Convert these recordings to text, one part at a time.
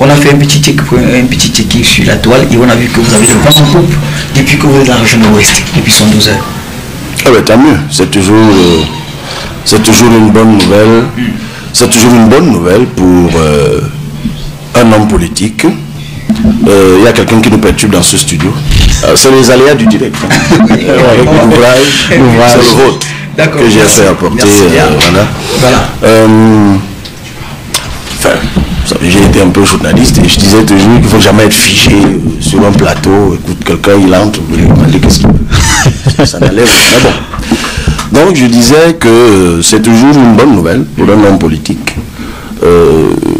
On a fait un petit check sur la toile et on a vu que vous avez le vent en poupe depuis que vous êtes dans la région de l'Ouest, depuis 112 heures. Ah ben tant mieux, c'est toujours une bonne nouvelle. C'est toujours une bonne nouvelle pour un homme politique. Il y a quelqu'un qui nous perturbe dans ce studio. C'est les aléas du direct. Avec l'ouvrage, c'est le vôtre que j'ai fait apporter. Voilà. J'ai été un peu journaliste et je disais toujours qu'il ne faut jamais être figé sur un plateau. Écoute, quelqu'un il entre, vous lui demandez qu'est-ce qu'il veut. Ça n'enlève. Mais bon. Donc je disais que c'est toujours une bonne nouvelle pour un homme politique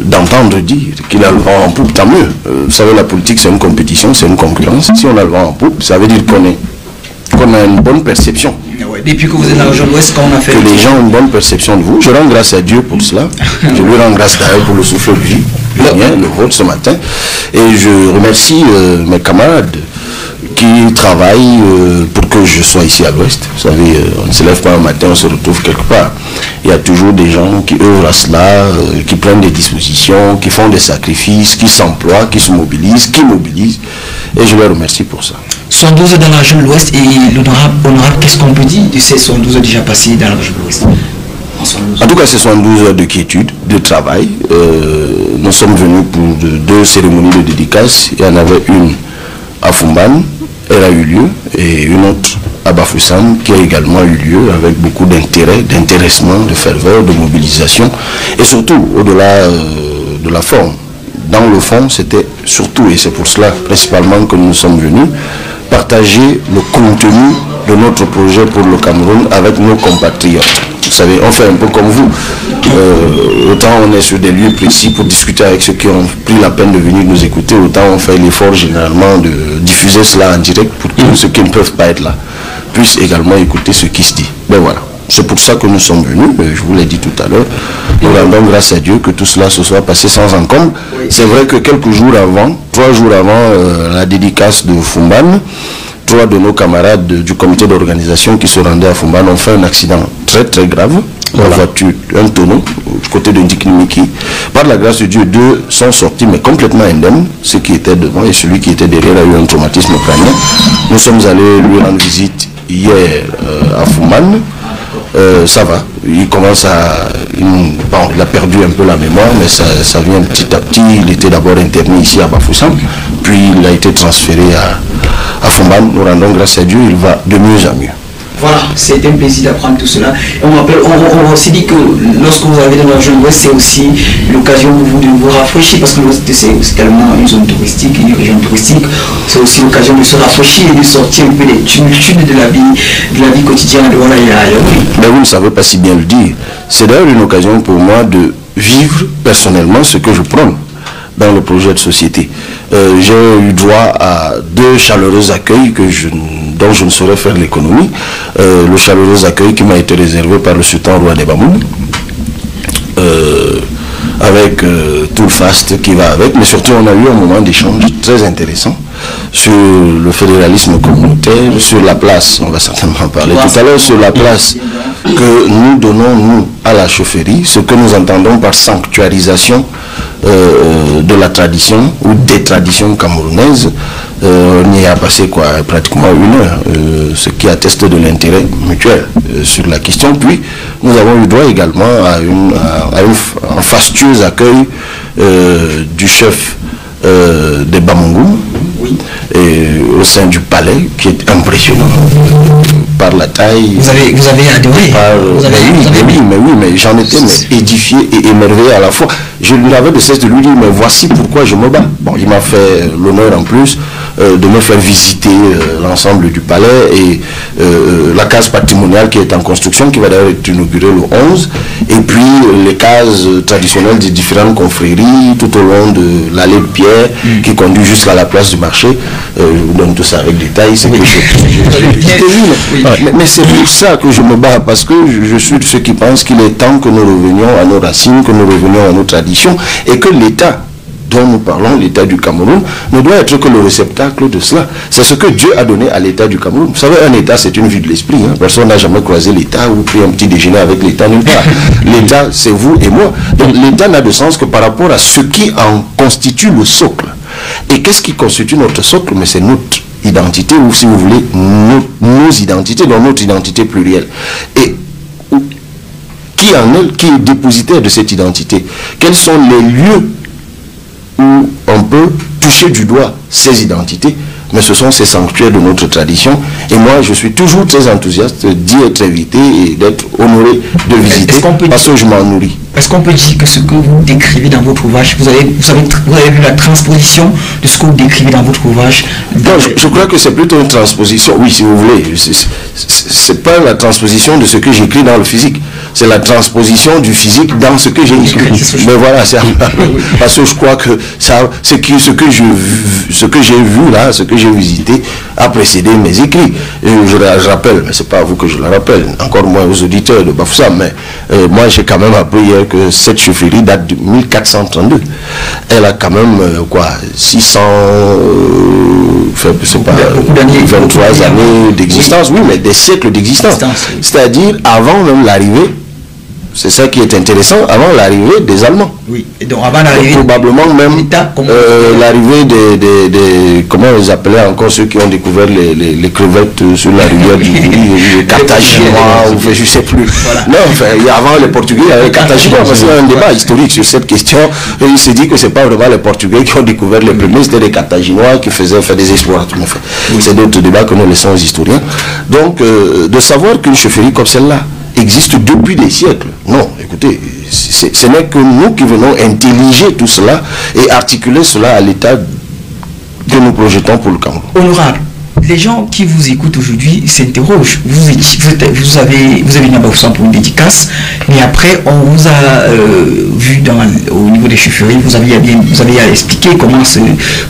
d'entendre dire qu'il a le vent en poupe, tant mieux. Vous savez, la politique c'est une compétition, c'est une concurrence. Si on a le vent en poupe, ça veut dire qu'on a une bonne perception. Ouais, depuis que vous êtes dans la région de l'Ouest, qu'on a fait... Que les gens ont une bonne perception de vous. Je rends grâce à Dieu pour cela. Je lui rends grâce d'ailleurs pour le souffle de vie, le vôtre ce matin. Et je remercie mes camarades qui travaillent pour que je sois ici à l'Ouest. Vous savez, on ne se lève pas un matin, on se retrouve quelque part. Il y a toujours des gens qui œuvrent à cela, qui prennent des dispositions, qui font des sacrifices, qui s'emploient, qui se mobilisent, qui mobilisent. Et je les remercie pour ça. 112 dans la région de l'Ouest et l'honorable, qu'est-ce qu'on peut dire de ces 112 heures déjà passées dans la région de l'Ouest? En tout cas, ce sont 12 heures de quiétude, de travail. Nous sommes venus pour deux cérémonies de dédicace. Il y en avait une à Fumban, elle a eu lieu, et une autre à Bafoussam, qui a également eu lieu avec beaucoup d'intérêt, d'intéressement, de ferveur, de mobilisation, et surtout, au-delà de la forme. Dans le fond, c'était surtout, et c'est pour cela principalement que nous sommes venus, partager le contenu de notre projet pour le Cameroun avec nos compatriotes. Vous savez, on fait un peu comme vous. Autant on est sur des lieux précis pour discuter avec ceux qui ont pris la peine de venir nous écouter, autant on fait l'effort généralement de diffuser cela en direct pour que ceux qui ne peuvent pas être là puissent également écouter ce qui se dit. Ben voilà. C'est pour ça que nous sommes venus, je vous l'ai dit tout à l'heure. Nous rendons grâce à Dieu que tout cela se soit passé sans encombre. C'est vrai que quelques jours avant, 3 jours avant la dédicace de Fumban, 3 de nos camarades du comité d'organisation qui se rendaient à Fumban ont fait un accident très très grave. La voiture, un tonneau, du côté de Ndiknimiki. Par la grâce de Dieu, 2 sont sortis, mais complètement indemnes. Ceux qui étaient devant et celui qui était derrière a eu un traumatisme crânien. Nous sommes allés lui rendre visite hier à Fumban. Ça va, il commence à... Bon, il a perdu un peu la mémoire, mais ça vient petit à petit. Il était d'abord interné ici à Bafoussam, puis il a été transféré à Fumban. Nous rendons grâce à Dieu, il va de mieux en mieux. Voilà, c'est un plaisir d'apprendre tout cela. On s'est dit que lorsque vous arrivez dans la région de l'Ouest, c'est aussi l'occasion pour vous de vous rafraîchir, parce que l'Ouest, c'est tellement une zone touristique, une région touristique. C'est aussi l'occasion de se rafraîchir et de sortir un peu des tumultudes de la vie quotidienne de voilà et ailleurs. Mais vous ne savez pas si bien le dire. C'est d'ailleurs une occasion pour moi de vivre personnellement ce que je prône dans le projet de société. J'ai eu droit à 2 chaleureux accueils dont je ne saurais faire l'économie. Le chaleureux accueil qui m'a été réservé par le sultan roi des Bamoun, avec tout le faste qui va avec, mais surtout on a eu un moment d'échange très intéressant sur le fédéralisme communautaire, sur la place, on va certainement parler tout à l'heure, sur la place que nous donnons, nous, à la chaufferie, ce que nous entendons par sanctuarisation de la tradition ou des traditions camerounaises. On y a passé pratiquement 1 heure, ce qui atteste de l'intérêt mutuel sur la question. Puis nous avons eu droit également à un fastueux accueil du chef des Bamongou, et au sein du palais, qui est impressionnant par la taille. Vous avez adoré. Mais j'en étais édifié et émerveillé à la fois. Je lui avais de cesse de lui dire, mais voici pourquoi je me bats. Bon, il m'a fait l'honneur en plus de me faire visiter l'ensemble du palais et la case patrimoniale qui est en construction, qui va d'ailleurs être inaugurée le 11, et puis les cases traditionnelles des différentes confréries tout au long de l'allée de pierre qui conduit jusqu'à la place du marché. Je vous donne tout ça avec détail. Mais c'est pour ça que je me bats, parce que je suis de ceux qui pensent qu'il est temps que nous revenions à nos racines, que nous revenions à nos traditions, et que l'État dont nous parlons, l'État du Cameroun, ne doit être que le réceptacle de cela. C'est ce que Dieu a donné à l'État du Cameroun. Vous savez, un État, c'est une vue de l'esprit. Hein. Personne n'a jamais croisé l'État ou pris un petit déjeuner avec l'État nulle part. L'État, c'est vous et moi. Donc l'État n'a de sens que par rapport à ce qui en constitue le socle. Et qu'est-ce qui constitue notre socle? Mais c'est notre identité, ou si vous voulez, nos identités, dans notre identité plurielle. Et qui en est, qui est dépositaire de cette identité? Quels sont les lieux où on peut toucher du doigt ces identités? Mais ce sont ces sanctuaires de notre tradition. Et moi, je suis toujours très enthousiaste d'y être invité et d'être honoré de visiter parce que je m'en nourris. Est-ce qu'on peut dire que ce que vous décrivez dans votre ouvrage, vous avez vu la transposition de ce que vous décrivez dans votre ouvrage? Non, je crois que c'est plutôt une transposition, oui, si vous voulez. C'est pas la transposition de ce que j'écris dans le physique, c'est la transposition du physique dans ce que j'ai écrit. Mais voilà, parce que je crois que ça, ce que j'ai vu là, ce que j'ai visité, a précédé mes écrits. Et je rappelle, mais c'est pas à vous que je le rappelle, encore moins aux auditeurs de Bafoussam, mais moi j'ai quand même appris hier que cette chefferie date de 1432. Elle a quand même, 600, c'est pas, 23 années d'existence, oui, mais des siècles d'existence. C'est-à-dire avant même l'arrivée, c'est ça qui est intéressant, avant l'arrivée des Allemands. Oui, et donc avant l'arrivée... Probablement même l'arrivée des... Comment ils appelaient encore ceux qui ont découvert les crevettes sur la rivière du les Carthaginois, ou je ne sais plus. Voilà. Non, enfin, avant les Portugais, il y avait les Carthaginois, parce qu'il y a un débat historique sur cette question. Et il se dit que ce n'est pas vraiment les Portugais qui ont découvert les premiers, c'était les Carthaginois qui faisaient faire des exploits. C'est d'autres débats que nous laissons aux historiens. Donc, de savoir qu'une chefferie comme celle-là existe depuis des siècles. Non, écoutez, ce n'est que nous qui venons intelliger tout cela et articuler cela à l'état que nous projetons pour le Cameroun. Honorable, les gens qui vous écoutent aujourd'hui s'interrogent. Vous avez venu à Bafoussam pour une dédicace, mais après on vous a vu au niveau des chaufferies, vous avez expliqué comment se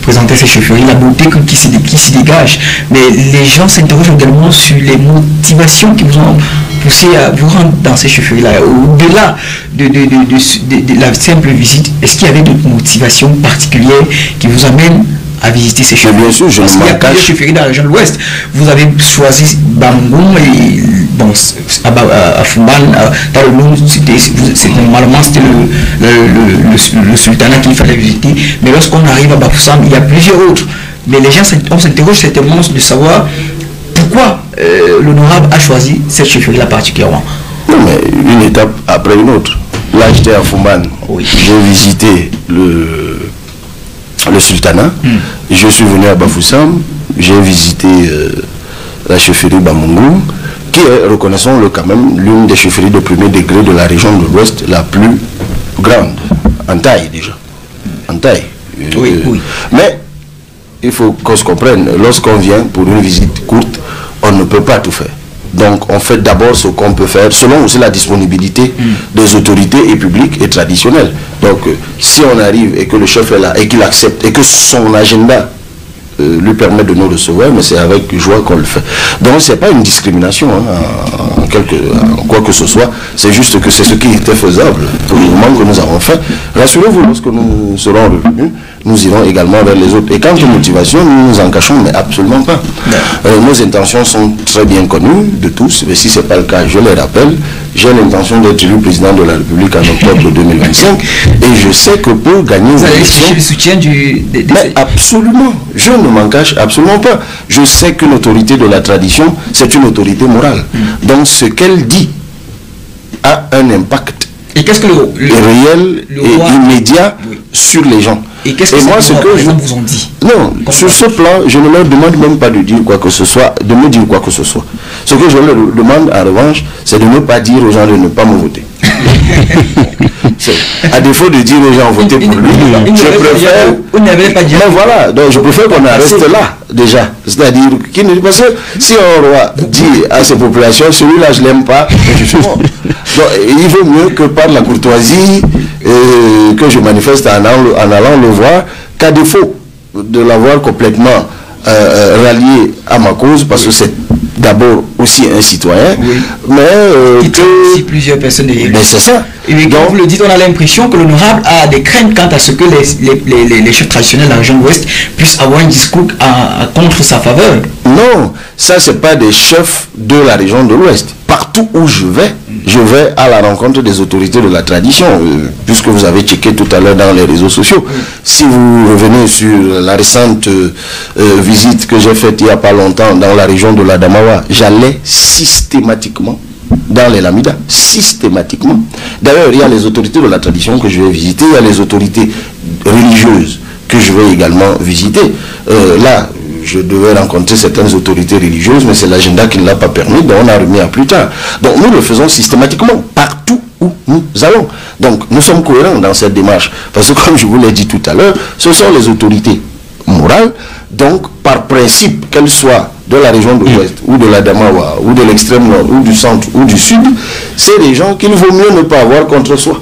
présentaient ces chaufferies, la beauté qui s'y dégage. Mais les gens s'interrogent également sur les motivations qui vous ont poussé à vous rendre dans ces chaufferies-là. Au-delà de la simple visite, est-ce qu'il y avait d'autres motivations particulières qui vous amènent à visiter ces chaufferies? Bien sûr, je Parce qu'il y a plusieurs chaufferies dans la région de l'Ouest. Vous avez choisi Bamboum et bon, à Fumban, dans le monde, normalement c'était le sultanat qu'il fallait visiter. Mais lorsqu'on arrive à Bafoussam, il y a plusieurs autres. Mais les gens, on s'interroge certainement de savoir pourquoi l'honorable a choisi cette chefferie-là particulièrement. Non, mais une étape après une autre. Là, j'étais à Fumban. Oui. J'ai visité le sultanat. Je suis venu à Bafoussam. J'ai visité la chefferie Bamungou, qui est, reconnaissons-le quand même, l'une des chefferies de premier degré de la région de l'Ouest la plus grande, en taille déjà. En taille. Oui, oui. Mais il faut qu'on se comprenne, lorsqu'on vient pour une visite courte, on ne peut pas tout faire. Donc on fait d'abord ce qu'on peut faire, selon aussi la disponibilité des autorités et publiques et traditionnelles. Donc si on arrive et que le chef est là et qu'il accepte et que son agenda lui permet de nous recevoir, mais c'est avec joie qu'on le fait. Donc c'est pas une discrimination en quoi que ce soit, c'est juste que c'est ce qui était faisable pour le moment que nous avons fait. Rassurez-vous, lorsque nous serons revenus, nous irons également vers les autres. Et quant aux motivations, nous nous en cachons, mais absolument pas. Nos intentions sont très bien connues de tous, mais si ce n'est pas le cas, je les rappelle, j'ai l'intention d'être élu président de la République en octobre 2025, et je sais que pour gagner... Vous allez chercher le soutien Mais absolument, je ne m'en cache absolument pas. Je sais qu'une autorité de la tradition, c'est une autorité morale. Donc ce qu'elle dit a un impact réel et immédiat sur les gens. Et qu'est-ce que moi, vous ont dit? Non, sur ce plan, je ne leur demande même pas de dire quoi que ce soit, de me dire quoi que ce soit. Ce que je leur demande en revanche, c'est de ne pas dire aux gens de ne pas me voter. À défaut de dire aux gens votez pour lui, je préfère... Mais voilà, donc je préfère qu'on en reste là déjà. C'est-à-dire, parce que si un roi dit à ses populations, celui-là je l'aime pas, je suis mort. Donc il vaut mieux que par la courtoisie que je manifeste en allant le voir, qu'à défaut de l'avoir complètement rallié à ma cause, parce que c'est d'abord aussi un citoyen, oui. mais qui traite aussi plusieurs personnes derrière. Mais c'est ça. Et quand vous le dites, on a l'impression que l'honorable a des craintes quant à ce que les chefs traditionnels de la région de l'Ouest puissent avoir un discours contre sa faveur. Non, ça c'est pas des chefs de la région de l'Ouest. Partout où je vais à la rencontre des autorités de la tradition, puisque vous avez checké tout à l'heure dans les réseaux sociaux. Si vous revenez sur la récente visite que j'ai faite il n'y a pas longtemps dans la région de l'Adamawa, j'allais systématiquement dans les Lamidas, systématiquement. D'ailleurs, il y a les autorités de la tradition que je vais visiter, il y a les autorités religieuses que je vais également visiter. Là, je devais rencontrer certaines autorités religieuses, mais c'est l'agenda qui ne l'a pas permis, donc on a remis à plus tard. Donc nous le faisons systématiquement, partout où nous allons. Donc nous sommes cohérents dans cette démarche, parce que comme je vous l'ai dit tout à l'heure, ce sont les autorités morales, donc par principe, qu'elles soient de la région de l'Ouest, ou de la Damawa, ou de l'extrême nord, ou du centre, ou du sud, c'est des gens qu'il vaut mieux ne pas avoir contre soi.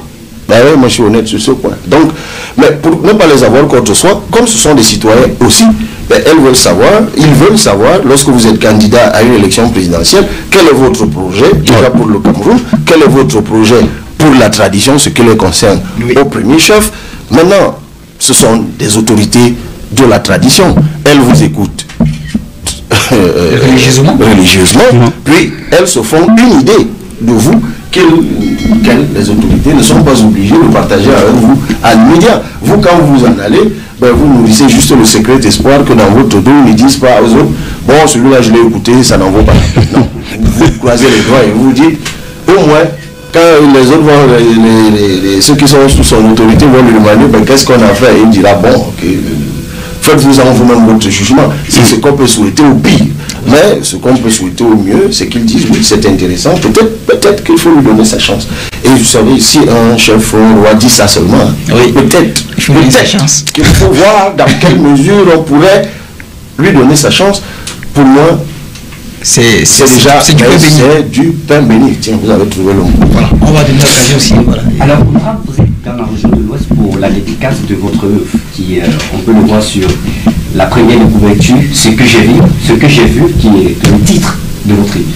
Ben oui, moi je suis honnête sur ce point. Donc, mais pour ne pas les avoir contre soi, comme ce sont des citoyens aussi, ben, ils veulent savoir, lorsque vous êtes candidat à une élection présidentielle, quel est votre projet, déjà pour le Cameroun, quel est votre projet pour la tradition, ce qui les concerne au premier chef. Maintenant, ce sont des autorités de la tradition. Elles vous écoutent religieusement, puis elles se font une idée de vous que les autorités ne sont pas obligées de partager avec vous à l'immédiat. Vous, quand vous en allez, ben, vous nourrissez juste le secret espoir que dans votre dos, ils ne disent pas aux autres, bon, celui-là, je l'ai écouté, ça n'en vaut pas. Non, vous croisez les doigts et vous dites, au moins, quand les autres vont, ceux qui sont sous son autorité vont lui demander, ben, qu'est-ce qu'on a fait? Et il dira, bon, ok, faites-vous en vous-même votre jugement. C'est ce qu'on peut souhaiter au pire. Mais ce qu'on peut souhaiter au mieux, c'est qu'ils disent, oui, c'est intéressant, peut-être qu'il faut lui donner sa chance. Et vous savez, si un chef roi dit ça seulement, oui, peut-être qu'il faut voir dans quelle mesure on pourrait lui donner sa chance. Pour moi, c'est déjà du pain béni. Tiens, vous avez trouvé le mot. Voilà. On va donner l'occasion aussi. Voilà. Alors, vous êtes dans la région de l'Ouest pour la dédicace de votre œuvre, qui, on peut le voir sur la première de couverture, ce que j'ai vu, qui est le titre de votre livre.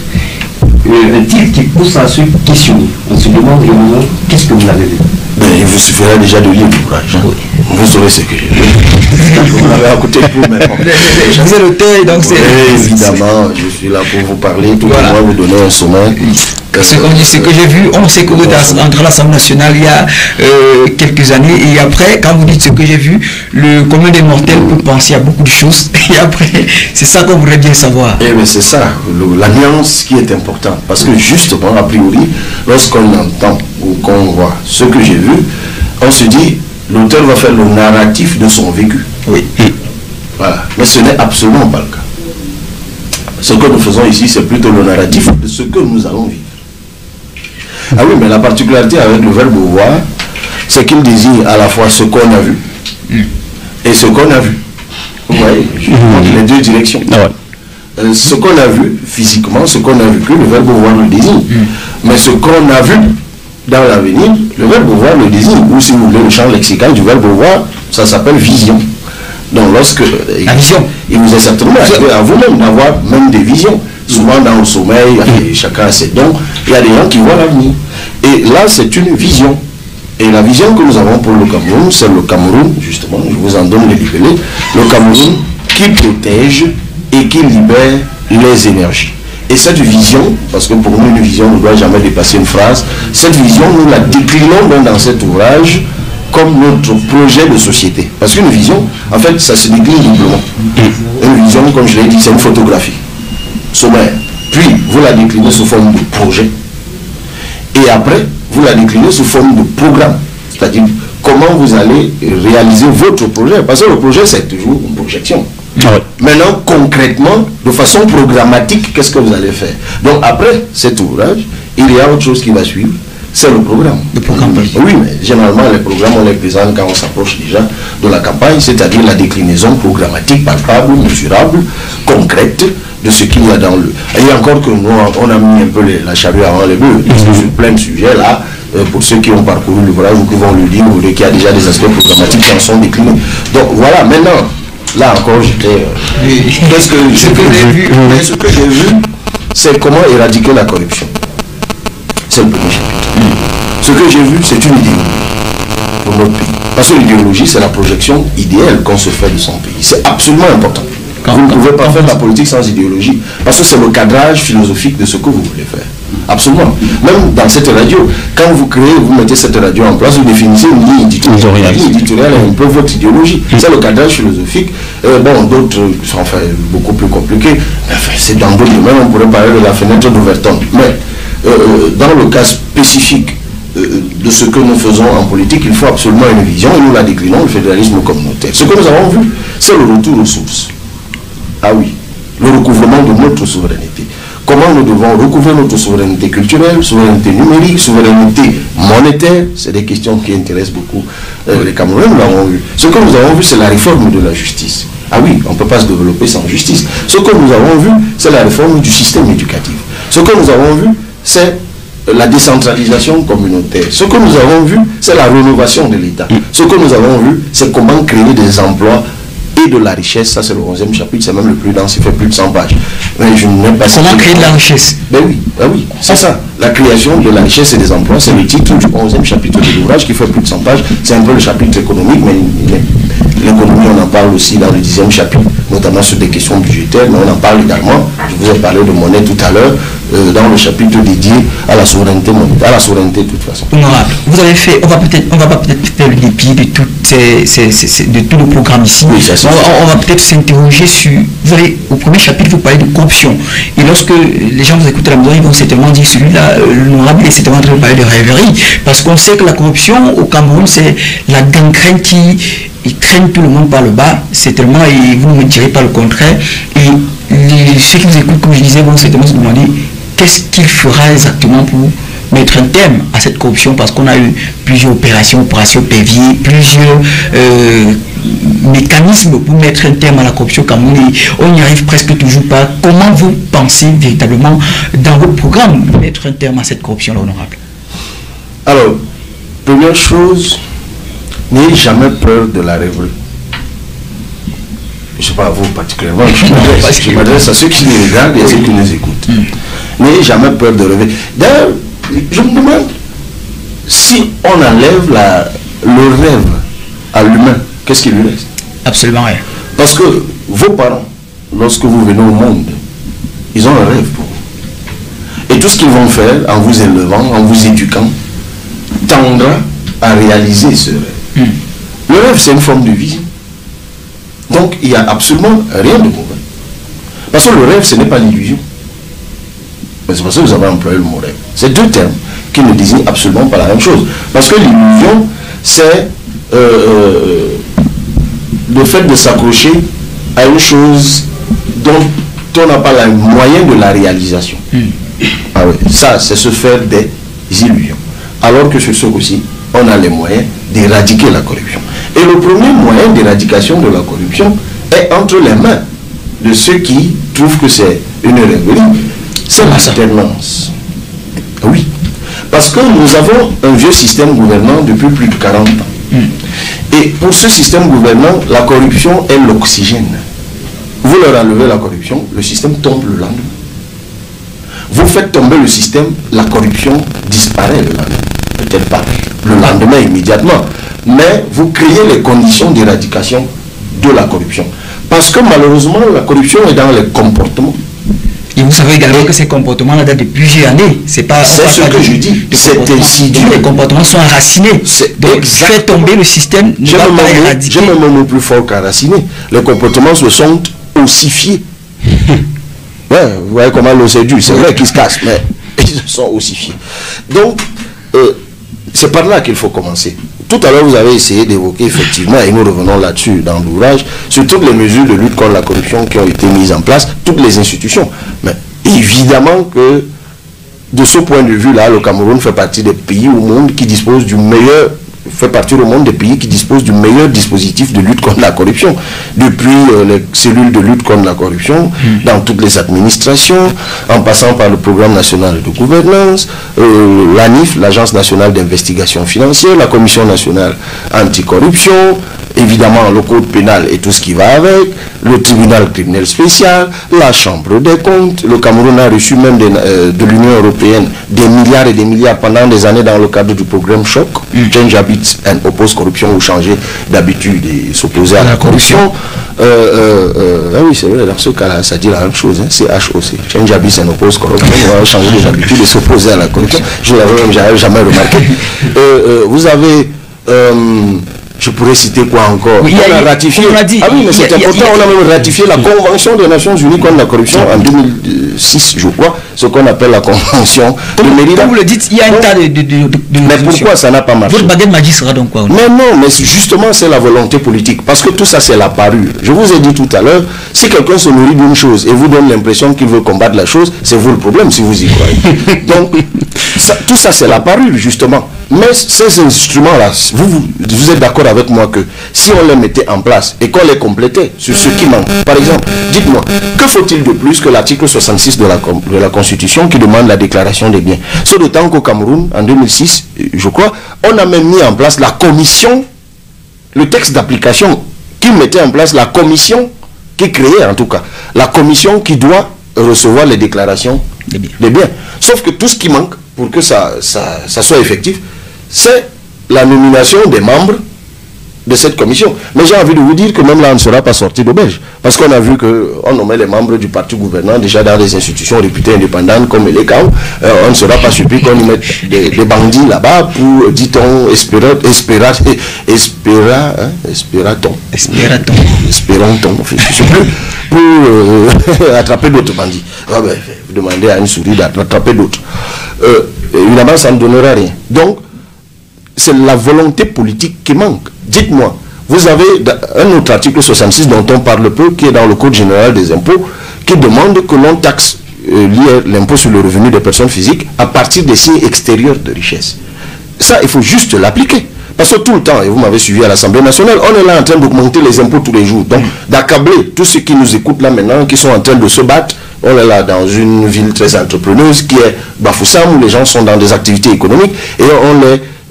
Un titre qui pousse à se questionner. On se demande réellement qu'est-ce que vous avez vu. Ben, il vous suffira déjà de lire l'ouvrage. Hein. Vous saurez ce que j'ai vu. Vous m'avez à côté de vous maintenant. Vous êtes l'auteur, donc c'est... Évidemment, je suis là pour vous parler, tout le monde vous donner un sommet. Ce que j'ai vu, on sait que vous êtes entré à l'Assemblée nationale il y a quelques années, et après, quand vous dites ce que j'ai vu, le commun des mortels peut penser à beaucoup de choses, et après, c'est ça qu'on voudrait bien savoir. Eh bien, c'est ça, la nuance qui est importante, parce que justement, a priori, lorsqu'on entend ou qu'on voit ce que j'ai vu, on se dit, l'auteur va faire le narratif de son vécu. Oui. Voilà. Mais ce n'est absolument pas le cas. Ce que nous faisons ici, c'est plutôt le narratif de ce que nous allons vivre. Ah oui, mais la particularité avec le verbe voir, c'est qu'il désigne à la fois ce qu'on a vu et ce qu'on a vu. Vous voyez, je montre les deux directions. Ce qu'on a vu physiquement, ce qu'on a vécu, le verbe voir le désigne. Mais ce qu'on a vu dans l'avenir, le verbe voir le désigne. Ou si vous voulez le champ lexical du verbe voir, ça s'appelle vision. Donc lorsque la vision, il vous est certainement arrivé à vous-même d'avoir même des visions. Souvent dans le sommeil, chacun a ses dons, il y a des gens qui voient l'avenir. Et là, c'est une vision. Et la vision que nous avons pour le Cameroun, c'est le Cameroun, justement, je vous en donne les libellés, le Cameroun qui protège et qui libère les énergies. Et cette vision, parce que pour nous une vision ne doit jamais dépasser une phrase, cette vision nous la déclinons dans cet ouvrage comme notre projet de société. Parce qu'une vision, en fait, ça se décline doublement. Une vision, comme je l'ai dit, c'est une photographie sommaire. Puis, vous la déclinez sous forme de projet. Et après, vous la déclinez sous forme de programme. C'est-à-dire, comment vous allez réaliser votre projet. Parce que le projet, c'est toujours une projection. Maintenant, concrètement, de façon programmatique, qu'est-ce que vous allez faire? Donc, après cet ouvrage, il y a autre chose qui va suivre. C'est le programme. Le programme. Oui, mais généralement, les programmes, on les présente quand on s'approche déjà de la campagne, c'est-à-dire la déclinaison programmatique, palpable, mesurable, concrète de ce qu'il y a dans le... Et encore que nous, on a mis un peu la charrue avant les bœufs. Sur plein de sujets là, pour ceux qui ont parcouru l'ouvrage ou qui vont le lire, ou qu'il y a déjà des aspects programmatiques qui en sont déclinés. Donc voilà, maintenant, là encore, j'étais... Qu'est-ce que j'ai vu? Ce que j'ai vu, c'est comment éradiquer la corruption. C'est le premier chapitre. Ce que j'ai vu, c'est une idéologie pour notre pays. Parce que l'idéologie, c'est la projection idéale qu'on se fait de son pays. C'est absolument important. Vous ne pouvez pas faire de la politique sans idéologie. Parce que c'est le cadrage philosophique de ce que vous voulez faire. Absolument. Même dans cette radio, quand vous créez, vous mettez cette radio en place, vous définissez une ligne éditoriale et un peu votre idéologie. C'est le cadrage philosophique. Bon, d'autres sont enfin, beaucoup plus compliqués. Enfin, c'est dans d'autres domaines, on pourrait parler de la fenêtre d'Overton. Mais dans le cas spécifique de ce que nous faisons en politique, il faut absolument une vision et nous la déclinons, le fédéralisme communautaire. Ce que nous avons vu, c'est le retour aux sources. Ah oui, le recouvrement de notre souveraineté. Comment nous devons recouvrer notre souveraineté culturelle, souveraineté numérique, souveraineté monétaire. C'est des questions qui intéressent beaucoup les Camerounais, nous l'avons vu. Ce que nous avons vu, c'est la réforme de la justice. Ah oui, on ne peut pas se développer sans justice. Ce que nous avons vu, c'est la réforme du système éducatif. Ce que nous avons vu, c'est la décentralisation communautaire. Ce que nous avons vu, c'est la rénovation de l'État. Ce que nous avons vu, c'est comment créer des emplois et de la richesse. Ça, c'est le 11e chapitre, c'est même le plus dense, il fait plus de 100 pages. Mais je n'ai pas... Comment créer de la richesse? Ben oui, c'est ça. La création de la richesse et des emplois, c'est le titre du 11e chapitre de l'ouvrage qui fait plus de 100 pages. C'est un peu le chapitre économique, mais l'économie, on en parle aussi dans le 10e chapitre, notamment sur des questions budgétaires, mais on en parle également, je vous ai parlé de monnaie tout à l'heure, dans le chapitre dédié à la souveraineté monétaire, à la souveraineté de toute façon. Honorable, vous avez fait, on va peut-être faire le dépit de tout le programme ici. Oui, ça, on va peut-être s'interroger sur, vous avez, au premier chapitre, vous parlez de corruption. Et lorsque les gens vous écoutent à la maison, ils vont certainement dire celui-là, l'honorable est certainement en train de parler de rêverie. Parce qu'on sait que la corruption au Cameroun, c'est la gangrène qui traîne tout le monde par le bas. C'est tellement, et vous ne me direz pas le contraire. Et ceux qui vous écoutent, comme je disais, vont certainement se demander qu'est-ce qu'il fera exactement pour mettre un terme à cette corruption, parce qu'on a eu plusieurs opérations Pévier, plusieurs mécanismes pour mettre un terme à la corruption au Cameroun, et on n'y arrive presque toujours pas. Comment vous pensez véritablement dans votre programme mettre un terme à cette corruption, l'honorable? Alors, première chose, n'ayez jamais peur de la rêverie. Je ne sais pas à vous particulièrement, je m'adresse à ceux qui nous regardent et à ceux qui nous écoutent. N'ayez jamais peur de rêver. D'ailleurs, je me demande si on enlève le rêve à l'humain, qu'est-ce qui lui reste? Absolument rien. Parce que vos parents, lorsque vous venez au monde, ils ont un rêve pour vous. Et tout ce qu'ils vont faire en vous élevant, en vous éduquant, tendra à réaliser ce rêve. Le rêve, c'est une forme de vie. Donc, il n'y a absolument rien de mauvais. Parce que le rêve, ce n'est pas l'illusion. Mais c'est parce que vous avez employé le mot rêve. C'est deux termes qui ne désignent absolument pas la même chose. Parce que l'illusion, c'est le fait de s'accrocher à une chose dont on n'a pas les moyens de la réalisation. Ah oui, ça, c'est se faire des illusions. Alors que sur ce aussi, on a les moyens d'éradiquer la corruption. Et le premier moyen d'éradication de la corruption est entre les mains de ceux qui trouvent que c'est une rêverie. C'est l'alternance. Oui. Parce que nous avons un vieux système gouvernant depuis plus de 40 ans. Et pour ce système gouvernant, la corruption est l'oxygène. Vous leur enlevez la corruption, le système tombe le lendemain. Vous faites tomber le système, la corruption disparaît le lendemain. Peut-être pas le lendemain immédiatement, mais vous créez les conditions d'éradication de la corruption. Parce que malheureusement, la corruption est dans les comportements. Et vous savez également que ces comportements-là datent de plusieurs années. C'est ce que je dis. C'est insidieux. Les comportements sont enracinés. Donc, faire tomber le système ne va pas éradiquer. J'ai même un mot plus fort qu'enraciné. Les comportements se sont ossifiés. Ouais, vous voyez comment l'eau c'est dur. C'est vrai qu'ils se cassent, mais ils se sont ossifiés. Donc, c'est par là qu'il faut commencer. Tout à l'heure, vous avez essayé d'évoquer effectivement, et nous revenons là-dessus dans l'ouvrage, sur toutes les mesures de lutte contre la corruption qui ont été mises en place, toutes les institutions. Mais évidemment que, de ce point de vue-là, le Cameroun fait partie des pays au monde qui disposent du meilleur, fait partie au monde des pays qui disposent du meilleur dispositif de lutte contre la corruption. Depuis les cellules de lutte contre la corruption, dans toutes les administrations, en passant par le programme national de gouvernance, l'ANIF, l'Agence nationale d'investigation financière, la Commission nationale anticorruption, évidemment le code pénal et tout ce qui va avec, le tribunal criminel spécial, la chambre des comptes. Le Cameroun a reçu même de l'Union européenne des milliards et des milliards pendant des années dans le cadre du programme Choc, Change Habits and Oppose Corruption, ou changer d'habitude et s'opposer à la corruption. Ah oui, c'est vrai, dans ce cas-là, ça dit la même chose, hein, c'est HOC, Change Habits and Oppose Corruption, on va changer des habitudes et s'opposer à la corruption. Je n'avais jamais remarqué. Vous avez... je pourrais citer quoi encore? Oui, on a ratifié. Ah oui, mais c'est important, on a même ratifié la Convention des Nations Unies contre la corruption en 2006, je crois, ce qu'on appelle la Convention de Mérida. Comme vous le dites, il y a un tas de mais pourquoi ça n'a pas marché? Votre baguette magique sera donc quoi? Mais non, mais justement, c'est la volonté politique. Parce que tout ça, c'est la parure. Je vous ai dit tout à l'heure, si quelqu'un se nourrit d'une chose et vous donne l'impression qu'il veut combattre la chose, c'est vous le problème si vous y croyez. Donc, tout ça, c'est la parure, justement. Mais ces instruments-là, vous êtes d'accord avec moi que si on les mettait en place et qu'on les complétait sur ce qui manque, par exemple, dites-moi, que faut-il de plus que l'article 66 de la Constitution qui demande la déclaration des biens? C'est d'autant qu'au Cameroun, en 2006, je crois, on a même mis en place la commission, le texte d'application qui mettait en place la commission, qui créait en tout cas, la commission qui doit recevoir les déclarations des biens. Sauf que tout ce qui manque pour que ça soit effectif, c'est la nomination des membres de cette commission. Mais j'ai envie de vous dire que même là, on ne sera pas sorti d'auberge. Parce qu'on a vu qu'on nommait les membres du parti gouvernant déjà dans des institutions réputées indépendantes comme les CAO. On ne sera pas surpris qu'on y mette des bandits là-bas pour, dit-on, espératons, je sais plus, pour attraper d'autres bandits. Ah ben, vous demandez à une souris d'attraper d'autres. Évidemment, ça ne donnera rien. Donc, c'est la volonté politique qui manque. Dites-moi, vous avez un autre article 66 dont on parle peu, qui est dans le Code général des impôts, qui demande que l'on taxe l'impôt sur le revenu des personnes physiques à partir des signes extérieurs de richesse. Ça, il faut juste l'appliquer. Parce que tout le temps, et vous m'avez suivi à l'Assemblée nationale, on est là en train d'augmenter les impôts tous les jours. Donc, d'accabler tous ceux qui nous écoutent là maintenant, qui sont en train de se battre. On est là dans une ville très entrepreneuse qui est Bafoussam, où les gens sont dans des activités économiques, et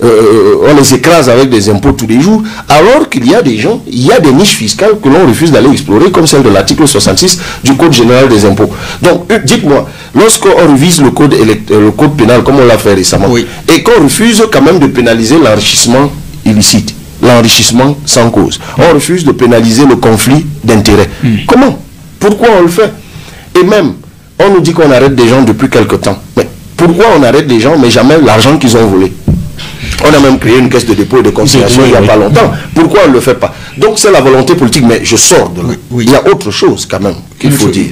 on les écrase avec des impôts tous les jours, alors qu'il y a des gens, il y a des niches fiscales que l'on refuse d'aller explorer, comme celle de l'article 66 du Code général des impôts. Donc, dites-moi, lorsqu'on révise le code pénal, comme on l'a fait récemment, oui, et qu'on refuse quand même de pénaliser l'enrichissement illicite, l'enrichissement sans cause, on refuse de pénaliser le conflit d'intérêts. Comment? Pourquoi on le fait? Et même, on nous dit qu'on arrête des gens depuis quelque temps. Mais pourquoi on arrête des gens, mais jamais l'argent qu'ils ont volé? On a même créé une caisse de dépôt et de consignation il n'y a pas longtemps. Pourquoi on ne le fait pas? Donc c'est la volonté politique, mais je sors de là. Il y a autre chose quand même qu'il faut dire.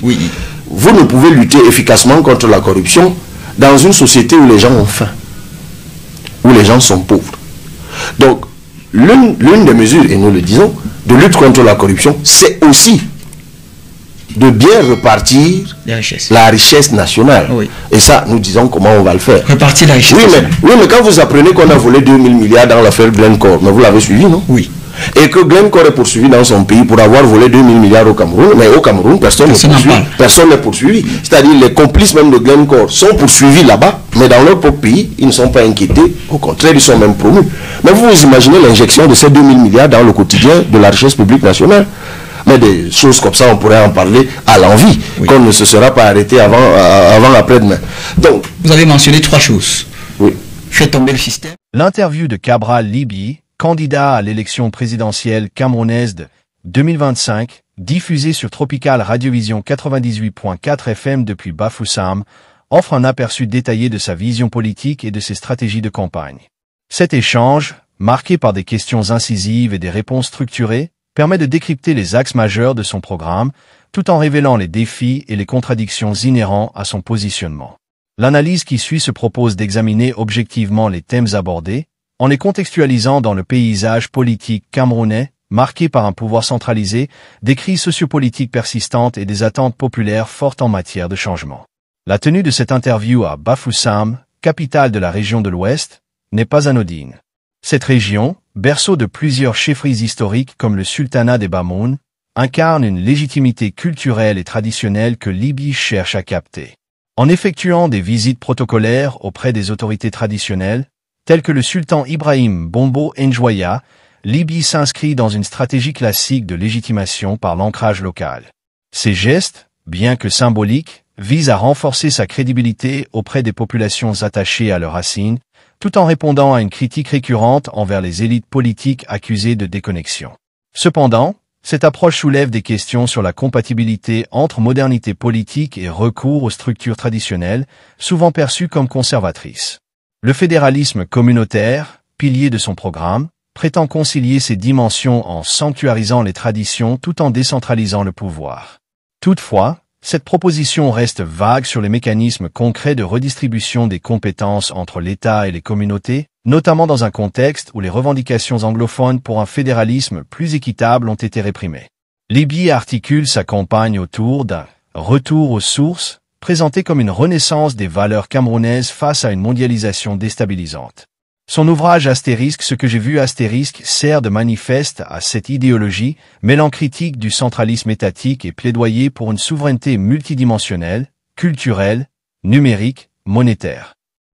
Vous ne pouvez lutter efficacement contre la corruption dans une société où les gens ont faim, où les gens sont pauvres. Donc, l'une des mesures, et nous le disons, de lutte contre la corruption, c'est aussi de bien repartir la richesse nationale. Oui. Et ça, nous disons comment on va le faire. Repartir la richesse nationale. Oui, mais quand vous apprenez qu'on a volé 2000 milliards dans l'affaire Glencore, mais vous l'avez suivi, non? Oui. Et que Glencore est poursuivi dans son pays pour avoir volé 2000 milliards au Cameroun, mais au Cameroun, personne n'est poursuivi. C'est-à-dire les complices même de Glencore sont poursuivis là-bas, mais dans leur propre pays, ils ne sont pas inquiétés. Au contraire, ils sont même promus. Mais vous imaginez l'injection de ces 2000 milliards dans le quotidien de la richesse publique nationale? Mais des choses comme ça, on pourrait en parler à l'envie, qu'on ne se sera pas arrêté avant après-demain. Donc, vous avez mentionné 3 choses. Oui. Fait tomber le système. L'interview de Cabral Libye, candidat à l'élection présidentielle camerounaise de 2025, diffusée sur Tropical Radiovision 98.4 FM depuis Bafoussam, offre un aperçu détaillé de sa vision politique et de ses stratégies de campagne. Cet échange, marqué par des questions incisives et des réponses structurées, permet de décrypter les axes majeurs de son programme, tout en révélant les défis et les contradictions inhérents à son positionnement. L'analyse qui suit se propose d'examiner objectivement les thèmes abordés, en les contextualisant dans le paysage politique camerounais, marqué par un pouvoir centralisé, des crises sociopolitiques persistantes et des attentes populaires fortes en matière de changement. La tenue de cette interview à Bafoussam, capitale de la région de l'Ouest, n'est pas anodine. Cette région, berceau de plusieurs chefferies historiques comme le sultanat des Bamoun, incarne une légitimité culturelle et traditionnelle que Libye cherche à capter. En effectuant des visites protocolaires auprès des autorités traditionnelles, telles que le sultan Ibrahim Bombo Njoya, Libye s'inscrit dans une stratégie classique de légitimation par l'ancrage local. Ces gestes, bien que symboliques, visent à renforcer sa crédibilité auprès des populations attachées à leurs racines, tout en répondant à une critique récurrente envers les élites politiques accusées de déconnexion. Cependant, cette approche soulève des questions sur la compatibilité entre modernité politique et recours aux structures traditionnelles, souvent perçues comme conservatrices. Le fédéralisme communautaire, pilier de son programme, prétend concilier ces dimensions en sanctuarisant les traditions tout en décentralisant le pouvoir. Toutefois, cette proposition reste vague sur les mécanismes concrets de redistribution des compétences entre l'État et les communautés, notamment dans un contexte où les revendications anglophones pour un fédéralisme plus équitable ont été réprimées. Libye articule sa campagne autour d'un « retour aux sources », présenté comme une renaissance des valeurs camerounaises face à une mondialisation déstabilisante. Son ouvrage Astérisque, ce que j'ai vu Astérisque, sert de manifeste à cette idéologie, mêlant critique du centralisme étatique et plaidoyer pour une souveraineté multidimensionnelle, culturelle, numérique, monétaire.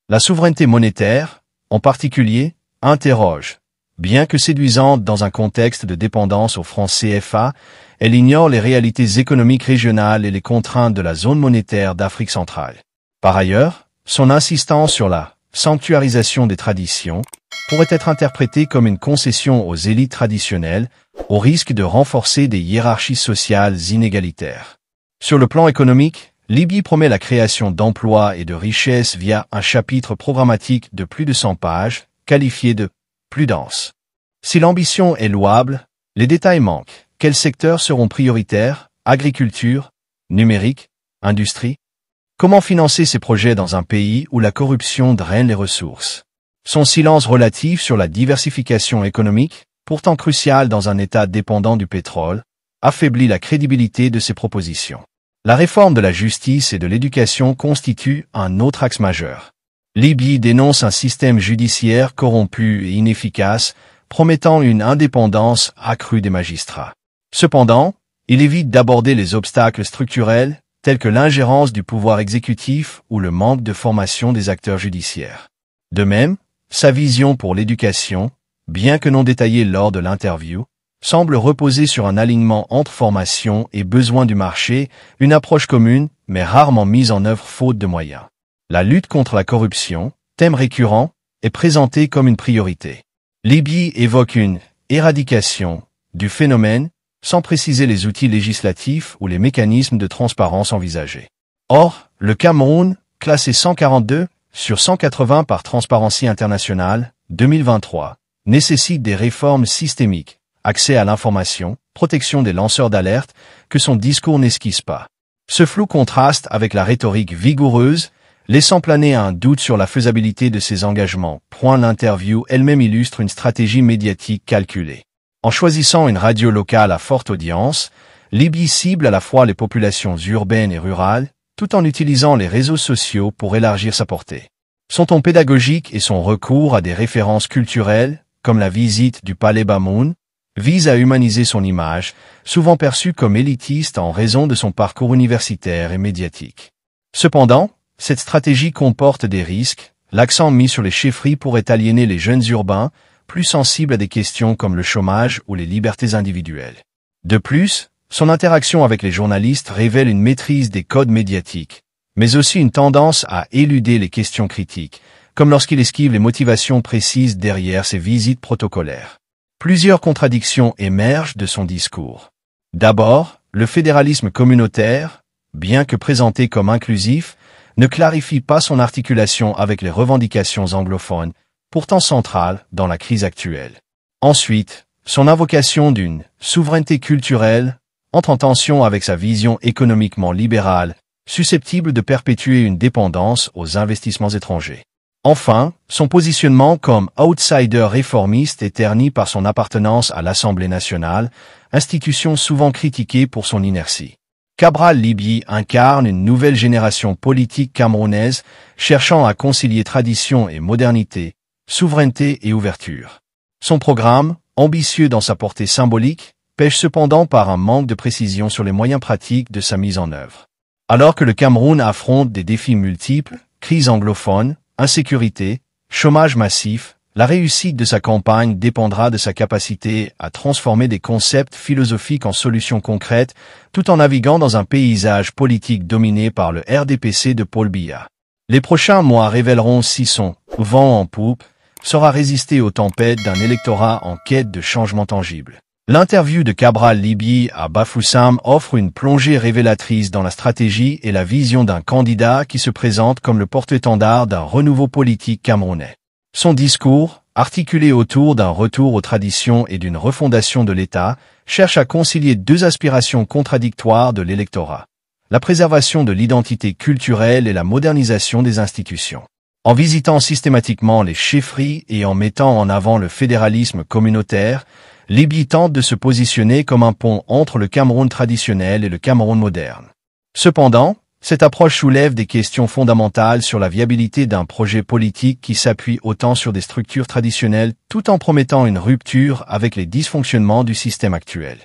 La souveraineté monétaire, en particulier, interroge. Bien que séduisante dans un contexte de dépendance au franc CFA, elle ignore les réalités économiques régionales et les contraintes de la zone monétaire d'Afrique centrale. Par ailleurs, son insistance sur la sanctuarisation des traditions pourrait être interprétée comme une concession aux élites traditionnelles, au risque de renforcer des hiérarchies sociales inégalitaires. Sur le plan économique, Libye promet la création d'emplois et de richesses via un chapitre programmatique de plus de 100 pages, qualifié de « plus dense ». Si l'ambition est louable, les détails manquent. Quels secteurs seront prioritaires? Agriculture, numérique, industrie? Comment financer ces projets dans un pays où la corruption draine les ressources? Son silence relatif sur la diversification économique, pourtant cruciale dans un État dépendant du pétrole, affaiblit la crédibilité de ses propositions. La réforme de la justice et de l'éducation constitue un autre axe majeur. Libye dénonce un système judiciaire corrompu et inefficace, promettant une indépendance accrue des magistrats. Cependant, il évite d'aborder les obstacles structurels, tels que l'ingérence du pouvoir exécutif ou le manque de formation des acteurs judiciaires. De même, sa vision pour l'éducation, bien que non détaillée lors de l'interview, semble reposer sur un alignement entre formation et besoins du marché, une approche commune, mais rarement mise en œuvre faute de moyens. La lutte contre la corruption, thème récurrent, est présentée comme une priorité. Libye évoque une éradication du phénomène, sans préciser les outils législatifs ou les mécanismes de transparence envisagés. Or, le Cameroun, classé 142 sur 180 par Transparency International, 2023, nécessite des réformes systémiques, accès à l'information, protection des lanceurs d'alerte, que son discours n'esquisse pas. Ce flou contraste avec la rhétorique vigoureuse, laissant planer un doute sur la faisabilité de ses engagements. L'interview elle-même illustre une stratégie médiatique calculée. En choisissant une radio locale à forte audience, Libye cible à la fois les populations urbaines et rurales, tout en utilisant les réseaux sociaux pour élargir sa portée. Son ton pédagogique et son recours à des références culturelles, comme la visite du Palais Bamoun, visent à humaniser son image, souvent perçue comme élitiste en raison de son parcours universitaire et médiatique. Cependant, cette stratégie comporte des risques. L'accent mis sur les chefferies pourrait aliéner les jeunes urbains, plus sensibles à des questions comme le chômage ou les libertés individuelles. De plus, son interaction avec les journalistes révèle une maîtrise des codes médiatiques, mais aussi une tendance à éluder les questions critiques, comme lorsqu'il esquive les motivations précises derrière ses visites protocolaires. Plusieurs contradictions émergent de son discours. D'abord, le fédéralisme communautaire, bien que présenté comme inclusif, ne clarifie pas son articulation avec les revendications anglophones, pourtant centrales dans la crise actuelle. Ensuite, son invocation d'une souveraineté culturelle entre en tension avec sa vision économiquement libérale, susceptible de perpétuer une dépendance aux investissements étrangers. Enfin, son positionnement comme outsider réformiste est terni par son appartenance à l'Assemblée nationale, institution souvent critiquée pour son inertie. Cabral Libye incarne une nouvelle génération politique camerounaise cherchant à concilier tradition et modernité, souveraineté et ouverture. Son programme, ambitieux dans sa portée symbolique, pêche cependant par un manque de précision sur les moyens pratiques de sa mise en œuvre. Alors que le Cameroun affronte des défis multiples, crise anglophone, insécurité, chômage massif, La réussite de sa campagne dépendra de sa capacité à transformer des concepts philosophiques en solutions concrètes, tout en naviguant dans un paysage politique dominé par le RDPC de Paul Biya. Les prochains mois révéleront si son « vent en poupe » saura résister aux tempêtes d'un électorat en quête de changements tangibles. L'interview de Cabral Libye à Bafoussam offre une plongée révélatrice dans la stratégie et la vision d'un candidat qui se présente comme le porte-étendard d'un renouveau politique camerounais. Son discours, articulé autour d'un retour aux traditions et d'une refondation de l'État, cherche à concilier deux aspirations contradictoires de l'électorat: la préservation de l'identité culturelle et la modernisation des institutions. En visitant systématiquement les chefferies et en mettant en avant le fédéralisme communautaire, Libye tente de se positionner comme un pont entre le Cameroun traditionnel et le Cameroun moderne. Cependant, cette approche soulève des questions fondamentales sur la viabilité d'un projet politique qui s'appuie autant sur des structures traditionnelles tout en promettant une rupture avec les dysfonctionnements du système actuel.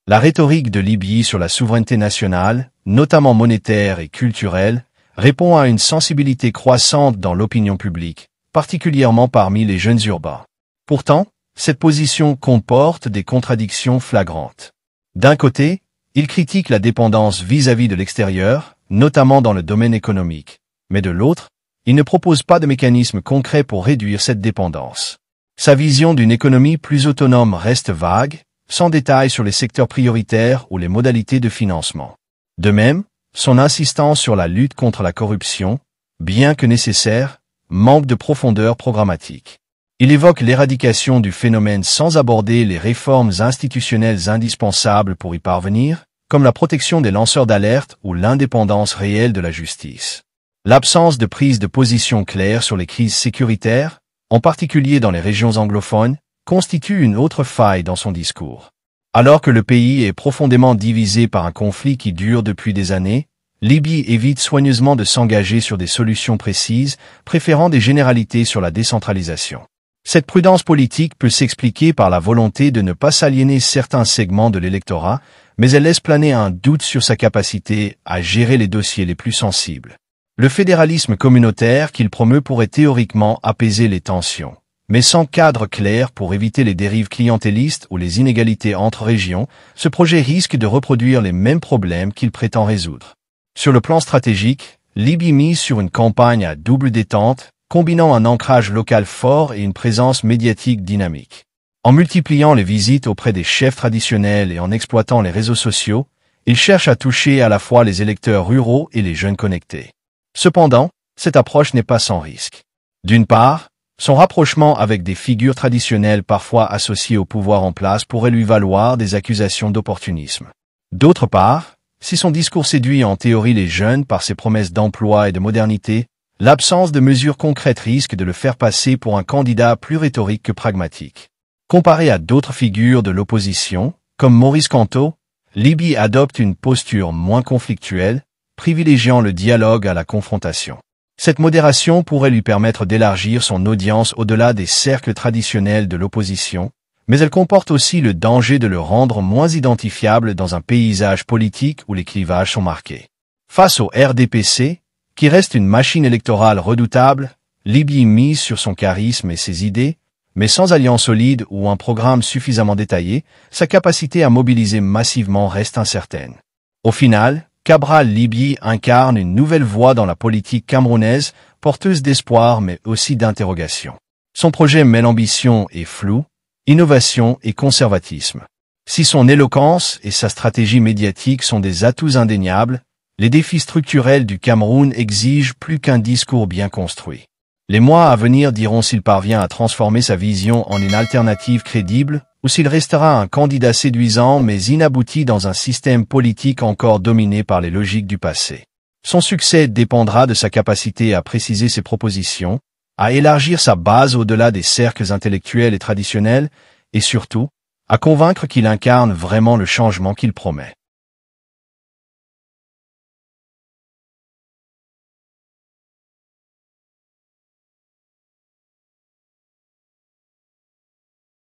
La rhétorique de Libye sur la souveraineté nationale, notamment monétaire et culturelle, répond à une sensibilité croissante dans l'opinion publique, particulièrement parmi les jeunes urbains. Pourtant, cette position comporte des contradictions flagrantes. D'un côté, il critique la dépendance vis-à-vis de l'extérieur, notamment dans le domaine économique, mais de l'autre, il ne propose pas de mécanisme concret pour réduire cette dépendance. Sa vision d'une économie plus autonome reste vague, sans détails sur les secteurs prioritaires ou les modalités de financement. De même, son insistance sur la lutte contre la corruption, bien que nécessaire, manque de profondeur programmatique. Il évoque l'éradication du phénomène sans aborder les réformes institutionnelles indispensables pour y parvenir, comme la protection des lanceurs d'alerte ou l'indépendance réelle de la justice. L'absence de prise de position claire sur les crises sécuritaires, en particulier dans les régions anglophones, constitue une autre faille dans son discours. Alors que le pays est profondément divisé par un conflit qui dure depuis des années, Libye évite soigneusement de s'engager sur des solutions précises, préférant des généralités sur la décentralisation. Cette prudence politique peut s'expliquer par la volonté de ne pas s'aliéner certains segments de l'électorat, mais elle laisse planer un doute sur sa capacité à gérer les dossiers les plus sensibles. Le fédéralisme communautaire qu'il promeut pourrait théoriquement apaiser les tensions. Mais sans cadre clair pour éviter les dérives clientélistes ou les inégalités entre régions, ce projet risque de reproduire les mêmes problèmes qu'il prétend résoudre. Sur le plan stratégique, Libye mise sur une campagne à double détente, combinant un ancrage local fort et une présence médiatique dynamique. En multipliant les visites auprès des chefs traditionnels et en exploitant les réseaux sociaux, il cherche à toucher à la fois les électeurs ruraux et les jeunes connectés. Cependant, cette approche n'est pas sans risque. D'une part, son rapprochement avec des figures traditionnelles parfois associées au pouvoir en place pourrait lui valoir des accusations d'opportunisme. D'autre part, si son discours séduit en théorie les jeunes par ses promesses d'emploi et de modernité, l'absence de mesures concrètes risque de le faire passer pour un candidat plus rhétorique que pragmatique. Comparé à d'autres figures de l'opposition, comme Maurice Kamto, Libye adopte une posture moins conflictuelle, privilégiant le dialogue à la confrontation. Cette modération pourrait lui permettre d'élargir son audience au-delà des cercles traditionnels de l'opposition, mais elle comporte aussi le danger de le rendre moins identifiable dans un paysage politique où les clivages sont marqués. Face au RDPC, qui reste une machine électorale redoutable, Libye mise sur son charisme et ses idées, mais sans alliance solide ou un programme suffisamment détaillé, sa capacité à mobiliser massivement reste incertaine. Au final, Cabral Libye incarne une nouvelle voie dans la politique camerounaise, porteuse d'espoir mais aussi d'interrogation. Son projet mêle ambition et flou, innovation et conservatisme. Si son éloquence et sa stratégie médiatique sont des atouts indéniables, les défis structurels du Cameroun exigent plus qu'un discours bien construit. Les mois à venir diront s'il parvient à transformer sa vision en une alternative crédible ou s'il restera un candidat séduisant mais inabouti dans un système politique encore dominé par les logiques du passé. Son succès dépendra de sa capacité à préciser ses propositions, à élargir sa base au-delà des cercles intellectuels et traditionnels, et surtout, à convaincre qu'il incarne vraiment le changement qu'il promet.